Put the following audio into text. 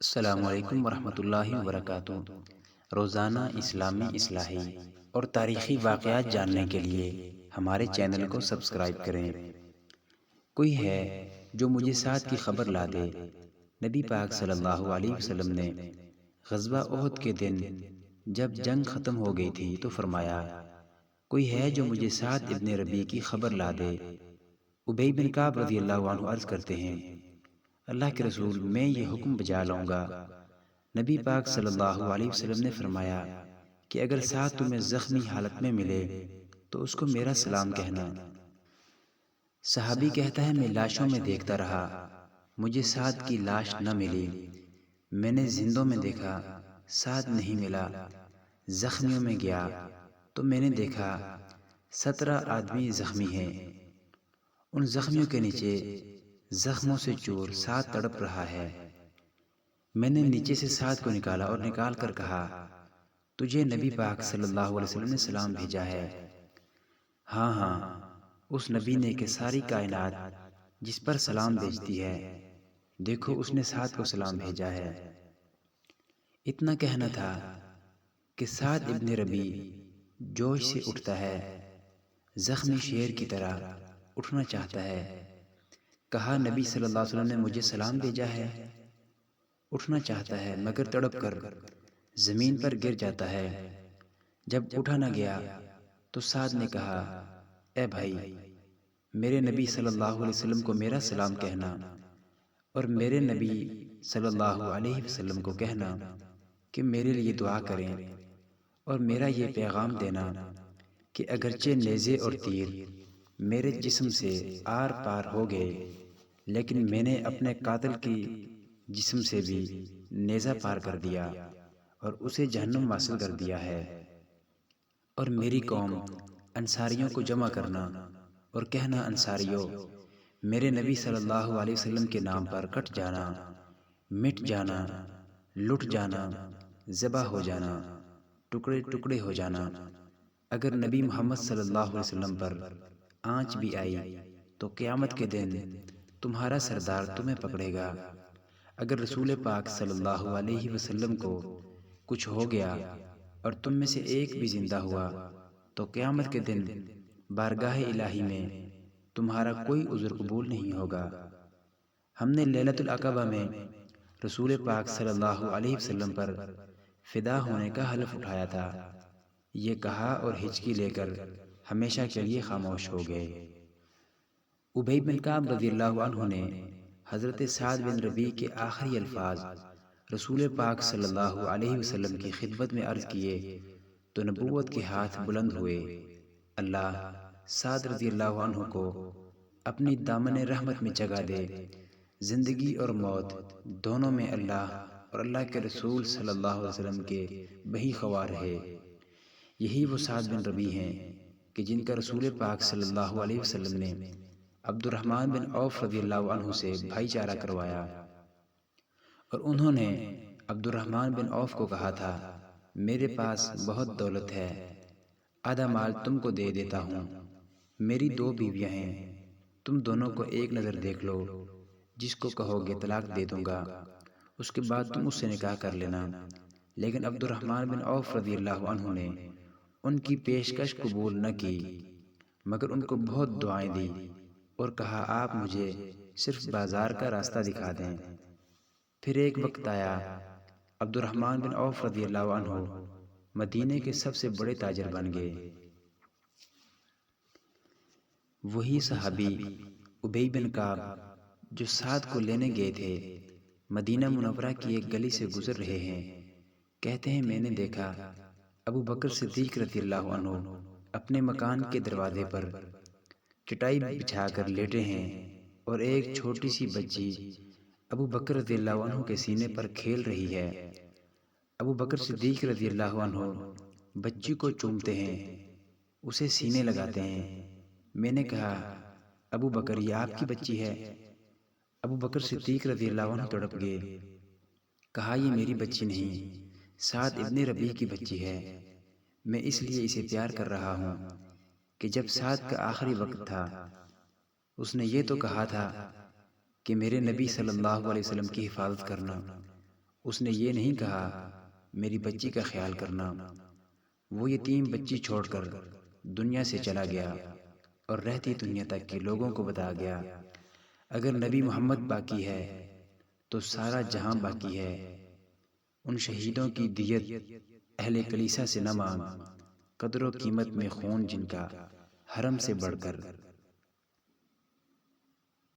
السلام علیکم ورحمۃ اللہ وبرکاتہ۔ روزانہ اسلامی اصلاحی اور تاریخی واقعات جاننے کے لیے ہمارے چینل کو سبسکرائب کریں۔ کوئی ہے جو مجھے ساتھ کی خبر لا دے۔ نبی پاک صلی اللہ علیہ وسلم نے غزوہ احد کے دن جب جنگ ختم ہو گئی تھی تو فرمایا، کوئی ہے جو مجھے سعد ابن ربیع کی خبر لا دے۔ ابی بن کعب رضی اللہ عنہ عرض کرتے ہیں، اللہ کے رسول، میں یہ حکم بجا لاؤں گا۔ نبی پاک صلی اللہ علیہ وسلم نے فرمایا کہ اگر سعد تمہیں زخمی حالت میں ملے تو اس کو میرا سلام کہنا۔ صحابی کہتا ہے، میں لاشوں میں دیکھتا رہا، مجھے سعد کی لاش نہ ملی۔ میں نے زندوں میں دیکھا، سعد نہیں ملا۔ زخمیوں میں گیا تو میں نے دیکھا 17 آدمی زخمی ہیں۔ ان زخمیوں کے نیچے زخموں سے چور سعد تڑپ رہا ہے۔ میں نے نیچے سے سعد کو نکالا اور نکال کر کہا، تجھے نبی پاک صلی اللہ علیہ وسلم نے سلام بھیجا ہے۔ ہاں ہاں، اس نبی نے کہ ساری کائنات جس پر سلام بھیجتی ہے، دیکھو اس نے سعد کو سلام بھیجا ہے۔ اتنا کہنا تھا کہ سعد ابن ربیع جوش سے اٹھتا ہے، زخمی شیر کی طرح اٹھنا چاہتا ہے۔ کہا، نبی صلی اللہ علیہ وسلم نے مجھے سلام بھیجا ہے۔ اٹھنا چاہتا ہے مگر تڑپ کر زمین پر گر جاتا ہے۔ جب اٹھا نہ گیا تو سعد نے کہا، اے بھائی، میرے نبی صلی اللہ علیہ وسلم کو میرا سلام کہنا، اور میرے نبی صلی اللہ علیہ وسلم کو کہنا کہ میرے لیے دعا کریں، اور میرا یہ پیغام دینا کہ اگرچہ نیزے اور تیر میرے جسم سے آر پار ہو گئے، لیکن میں نے اپنے قاتل کی جسم سے بھی نیزہ پار کر دیا اور اسے جہنم واصل کر دیا ہے۔ اور میری قوم انصاریوں کو جمع کرنا اور کہنا، انصاریوں، میرے نبی صلی اللہ علیہ وسلم کے نام پر کٹ جانا، مٹ جانا، لٹ جانا، ذبح ہو جانا، ٹکڑے ٹکڑے ہو جانا۔ اگر نبی محمد صلی اللہ علیہ وسلم پر آنچ بھی آئی تو قیامت کے دن تمہارا سردار تمہیں پکڑے گا۔ اگر رسول پاک صلی اللہ علیہ وسلم کو کچھ ہو گیا اور تم میں سے ایک بھی زندہ ہوا تو قیامت کے دن بارگاہ الہی میں تمہارا کوئی عذر قبول نہیں ہوگا۔ ہم نے لیلۃ العقبہ میں رسول پاک صلی اللہ علیہ وسلم پر فدا ہونے کا حلف اٹھایا تھا، یہ کہا اور ہچکی لے کر ہمیشہ کے لیے خاموش ہو گئے۔ ابی بن کعب رضی اللہ عنہ نے حضرت سعد بن ربیع کے آخری الفاظ رسول پاک صلی اللہ علیہ وسلم کی خدمت میں عرض کیے تو نبوت کے ہاتھ بلند ہوئے۔ اللہ سعد رضی اللہ عنہ کو اپنی دامن رحمت میں جگہ دے۔ زندگی اور موت دونوں میں اللہ اور اللہ کے رسول صلی اللہ علیہ وسلم کے بہی خواہ رہے۔ یہی وہ سعد بن ربیع ہیں کہ جن کا رسول پاک صلی اللہ علیہ وسلم نے عبد الرحمن بن عوف رضی اللہ عنہ سے بھائی چارہ کروایا، اور انہوں نے عبد الرحمن بن عوف کو کہا تھا، میرے پاس بہت دولت ہے، آدھا مال تم کو دے دیتا ہوں۔ میری 2 بیویاں ہیں، تم دونوں کو ایک نظر دیکھ لو، جس کو کہو گے طلاق دے دوں گا، اس کے بعد تم اس سے نکاح کر لینا۔ لیکن عبد الرحمن بن عوف رضی اللہ عنہ نے ان کی پیشکش قبول نہ کی، مگر ان کو بہت دعائیں دی اور کہا، آپ مجھے صرف بازار کا راستہ دکھا دیں۔ پھر ایک وقت آیا، عبد الرحمن بن عوف رضی اللہ عنہ مدینے کے سب سے بڑے تاجر بن گئے۔ وہی صحابی ابی بن کعب جو سعد کو لینے گئے تھے، مدینہ منورہ کی ایک گلی سے گزر رہے ہیں۔ کہتے ہیں، میں نے دیکھا ابو بکر صدیق رضی اللہ عنہ اپنے مکان کے دروازے پر چٹائی بچھا کر لیٹے ہیں، اور ایک چھوٹی سی بچی ابو بکر رضی اللہ عنہ کے سینے پر کھیل رہی ہے۔ ابو بکر صدیق رضی اللہ عنہ بچی کو چومتے ہیں، اسے سینے لگاتے ہیں۔ میں نے کہا، ابو بکر، یہ آپ کی بچی ہے؟ ابو بکر صدیق رضی اللہ عنہ تڑپ گئے۔ کہا، یہ میری بچی نہیں، سعد ابن ربیع کی بچی ہے۔ میں اس لیے اسے پیار کر رہا ہوں کہ جب سعد کا آخری وقت تھا، اس نے یہ تو کہا تھا کہ میرے نبی صلی اللہ علیہ وسلم کی حفاظت کرنا، اس نے یہ نہیں کہا میری بچی کا خیال کرنا، وہ یتیم بچی چھوڑ کر دنیا سے چلا گیا اور رہتی دنیا تک کے لوگوں کو بتا گیا اگر نبی محمد باقی ہے تو سارا جہاں باقی ہے۔ ان شہیدوں کی دیت اہل کلیسا سے نہ مانگ، قدر و قیمت میں خون جن کا حرم سے بڑھ کر